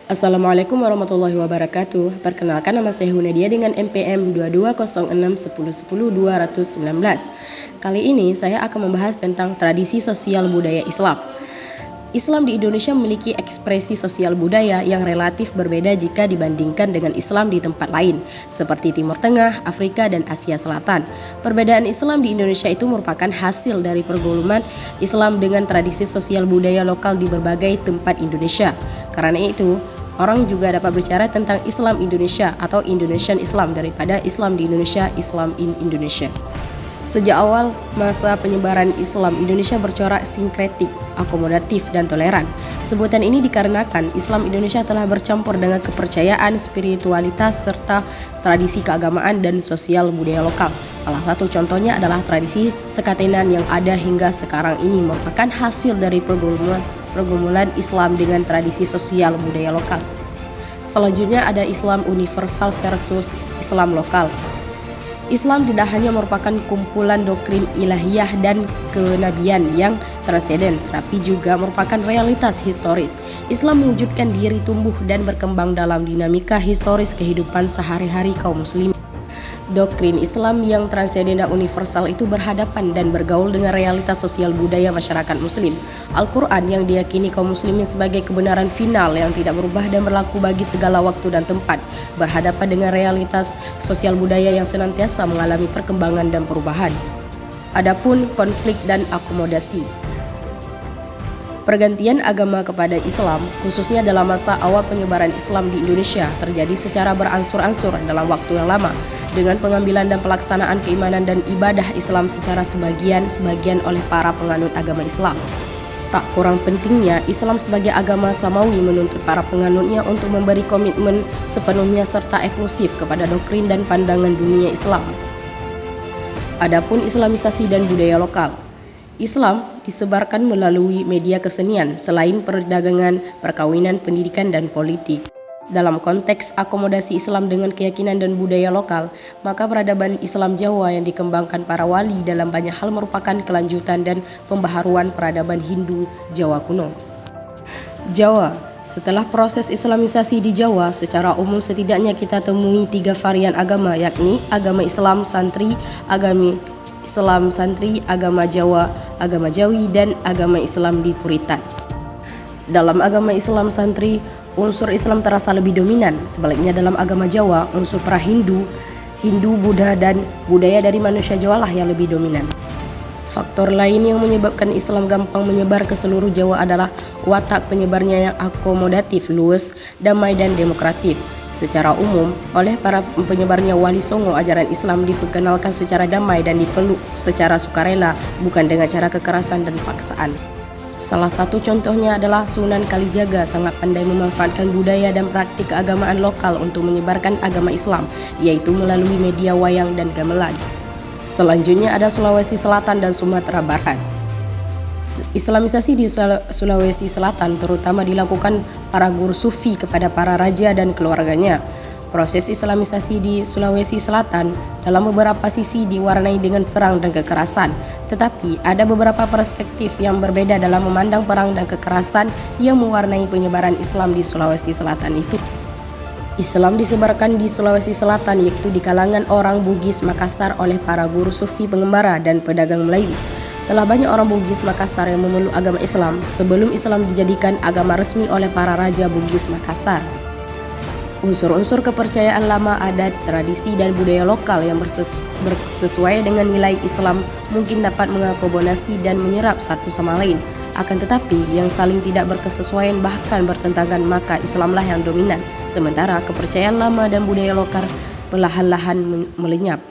Assalamualaikum warahmatullahi wabarakatuh. Perkenalkan, nama saya Hunadia dengan NPM 2206110219. Kali ini saya akan membahas tentang tradisi sosial budaya Islam. Islam di Indonesia memiliki ekspresi sosial budaya yang relatif berbeda jika dibandingkan dengan Islam di tempat lain, seperti Timur Tengah, Afrika, dan Asia Selatan. Perbedaan Islam di Indonesia itu merupakan hasil dari pergumulan Islam dengan tradisi sosial budaya lokal di berbagai tempat Indonesia. Karena itu, orang juga dapat bicara tentang Islam Indonesia atau Indonesian Islam daripada Islam di Indonesia, Islam in Indonesia. Sejak awal masa penyebaran Islam, Indonesia bercorak sinkretik, akomodatif, dan toleran. Sebutan ini dikarenakan Islam Indonesia telah bercampur dengan kepercayaan, spiritualitas, serta tradisi keagamaan dan sosial budaya lokal. Salah satu contohnya adalah tradisi sekatenan yang ada hingga sekarang ini merupakan hasil dari pergumulan Islam dengan tradisi sosial budaya lokal. Selanjutnya ada Islam universal versus Islam lokal. Islam tidak hanya merupakan kumpulan doktrin ilahiyah dan kenabian yang transenden, tetapi juga merupakan realitas historis. Islam mewujudkan diri tumbuh dan berkembang dalam dinamika historis kehidupan sehari-hari kaum muslim. Doktrin Islam yang transenden dan universal itu berhadapan dan bergaul dengan realitas sosial budaya masyarakat muslim. Al-Quran yang diyakini kaum muslimin sebagai kebenaran final yang tidak berubah dan berlaku bagi segala waktu dan tempat, berhadapan dengan realitas sosial budaya yang senantiasa mengalami perkembangan dan perubahan. Adapun konflik dan akomodasi. Pergantian agama kepada Islam, khususnya dalam masa awal penyebaran Islam di Indonesia, terjadi secara beransur-ansur dalam waktu yang lama, dengan pengambilan dan pelaksanaan keimanan dan ibadah Islam secara sebagian oleh para penganut agama Islam. Tak kurang pentingnya, Islam sebagai agama samawi menuntut para penganutnya untuk memberi komitmen sepenuhnya serta eksklusif kepada doktrin dan pandangan dunia Islam. Adapun Islamisasi dan budaya lokal. Islam disebarkan melalui media kesenian selain perdagangan, perkawinan, pendidikan, dan politik. Dalam konteks akomodasi Islam dengan keyakinan dan budaya lokal, maka peradaban Islam Jawa yang dikembangkan para wali dalam banyak hal merupakan kelanjutan dan pembaharuan peradaban Hindu Jawa kuno. Jawa. Setelah proses Islamisasi di Jawa, secara umum setidaknya kita temui 3 varian agama, yakni agama Islam santri, agama Jawa, agama Jawi, dan agama Islam di Puritan. Dalam agama Islam santri, unsur Islam terasa lebih dominan. Sebaliknya dalam agama Jawa, unsur pra-Hindu, Buddha, dan budaya dari manusia Jawa lah yang lebih dominan. Faktor lain yang menyebabkan Islam gampang menyebar ke seluruh Jawa adalah watak penyebarnya yang akomodatif, luas, damai, dan demokratif. Secara umum, oleh para penyebarnya Wali Songo, ajaran Islam diperkenalkan secara damai dan dipeluk secara sukarela, bukan dengan cara kekerasan dan paksaan. Salah satu contohnya adalah Sunan Kalijaga sangat pandai memanfaatkan budaya dan praktik keagamaan lokal untuk menyebarkan agama Islam, yaitu melalui media wayang dan gamelan. Selanjutnya ada Sulawesi Selatan dan Sumatera Barat. Islamisasi di Sulawesi Selatan terutama dilakukan para guru sufi kepada para raja dan keluarganya. Proses Islamisasi di Sulawesi Selatan dalam beberapa sisi diwarnai dengan perang dan kekerasan, tetapi ada beberapa perspektif yang berbeda dalam memandang perang dan kekerasan yang mewarnai penyebaran Islam di Sulawesi Selatan itu. Islam disebarkan di Sulawesi Selatan yaitu di kalangan orang Bugis Makassar oleh para guru sufi pengembara dan pedagang Melayu. Telah banyak orang Bugis Makassar yang memeluk agama Islam sebelum Islam dijadikan agama resmi oleh para raja Bugis Makassar. Unsur-unsur kepercayaan lama, adat, tradisi, dan budaya lokal yang bersesuai dengan nilai Islam mungkin dapat mengakomodasi dan menyerap satu sama lain. Akan tetapi, yang saling tidak berkesesuaian bahkan bertentangan, maka Islamlah yang dominan, sementara kepercayaan lama dan budaya lokal perlahan-lahan melenyap.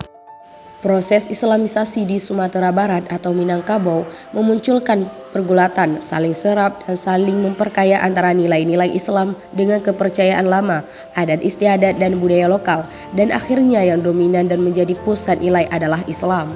Proses Islamisasi di Sumatera Barat atau Minangkabau memunculkan pergulatan, saling serap, dan saling memperkaya antara nilai-nilai Islam dengan kepercayaan lama, adat istiadat, dan budaya lokal, dan akhirnya yang dominan dan menjadi pusat nilai adalah Islam.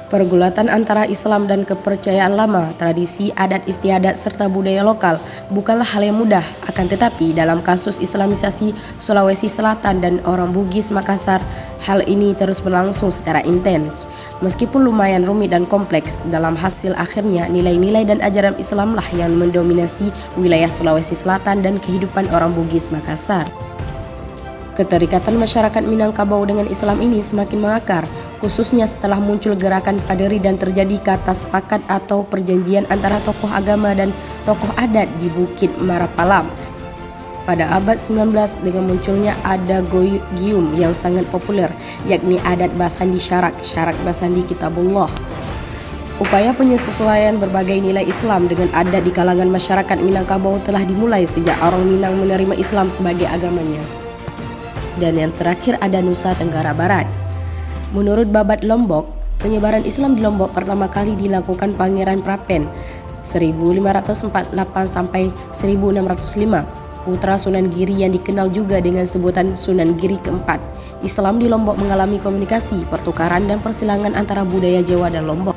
Pergulatan antara Islam dan kepercayaan lama, tradisi, adat istiadat, serta budaya lokal bukanlah hal yang mudah. Akan tetapi, dalam kasus Islamisasi Sulawesi Selatan dan orang Bugis Makassar, hal ini terus berlangsung secara intens. Meskipun lumayan rumit dan kompleks, dalam hasil akhirnya nilai-nilai dan ajaran Islamlah yang mendominasi wilayah Sulawesi Selatan dan kehidupan orang Bugis Makassar. Keterikatan masyarakat Minangkabau dengan Islam ini semakin mengakar, khususnya setelah muncul gerakan Paderi dan terjadi kata sepakat atau perjanjian antara tokoh agama dan tokoh adat di Bukit Marapalam. Pada abad 19 dengan munculnya adat Goyum yang sangat populer, yakni adat Basandi Syarak Basandi Kitabullah. Upaya penyesuaian berbagai nilai Islam dengan adat di kalangan masyarakat Minangkabau telah dimulai sejak orang Minang menerima Islam sebagai agamanya. Dan yang terakhir ada Nusa Tenggara Barat. Menurut Babat Lombok, penyebaran Islam di Lombok pertama kali dilakukan Pangeran Prapen 1548 sampai 1605, putra Sunan Giri yang dikenal juga dengan sebutan Sunan Giri keempat. Islam di Lombok mengalami komunikasi, pertukaran dan persilangan antara budaya Jawa dan Lombok.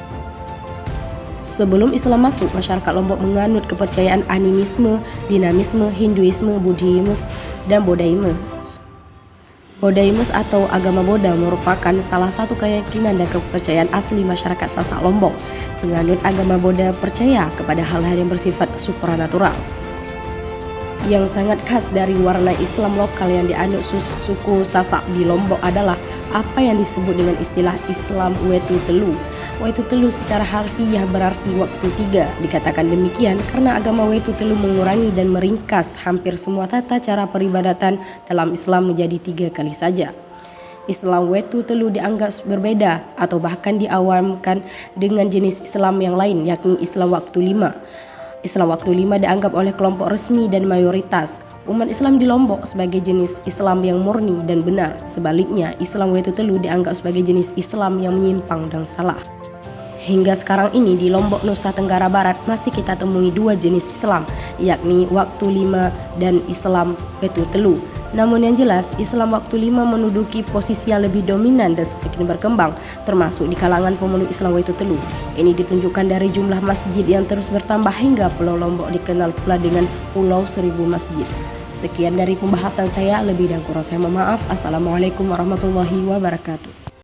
Sebelum Islam masuk, masyarakat Lombok menganut kepercayaan animisme, dinamisme, Hinduisme, Buddhisme, dan Buddhisme. Buddhisme atau agama Buddha merupakan salah satu keyakinan dan kepercayaan asli masyarakat Sasak Lombok. Penganut agama Buddha percaya kepada hal-hal yang bersifat supranatural. Yang sangat khas dari warna Islam lokal yang dianut suku Sasak di Lombok adalah apa yang disebut dengan istilah Islam Wetu Telu. Wetu Telu secara harfiah berarti waktu tiga. Dikatakan demikian karena agama Wetu Telu mengurangi dan meringkas hampir semua tata cara peribadatan dalam Islam menjadi 3 kali saja. Islam Wetu Telu dianggap berbeda atau bahkan diawamkan dengan jenis Islam yang lain, yakni Islam Waktu 5. Islam Waktu 5 dianggap oleh kelompok resmi dan mayoritas umat Islam di Lombok sebagai jenis Islam yang murni dan benar. Sebaliknya, Islam Wetu Telu dianggap sebagai jenis Islam yang menyimpang dan salah. Hingga sekarang ini di Lombok, Nusa Tenggara Barat masih kita temui 2 jenis Islam, yakni Waktu 5 dan Islam Wetu Telu. Namun yang jelas, Islam Waktu 5 menduduki posisi yang lebih dominan dan semakin berkembang, termasuk di kalangan pemeluk Islam Wetu Telu. Ini ditunjukkan dari jumlah masjid yang terus bertambah hingga Pulau Lombok dikenal pula dengan Pulau 1000 Masjid. Sekian dari pembahasan saya, lebih dan kurang saya mohon maaf. Assalamualaikum warahmatullahi wabarakatuh.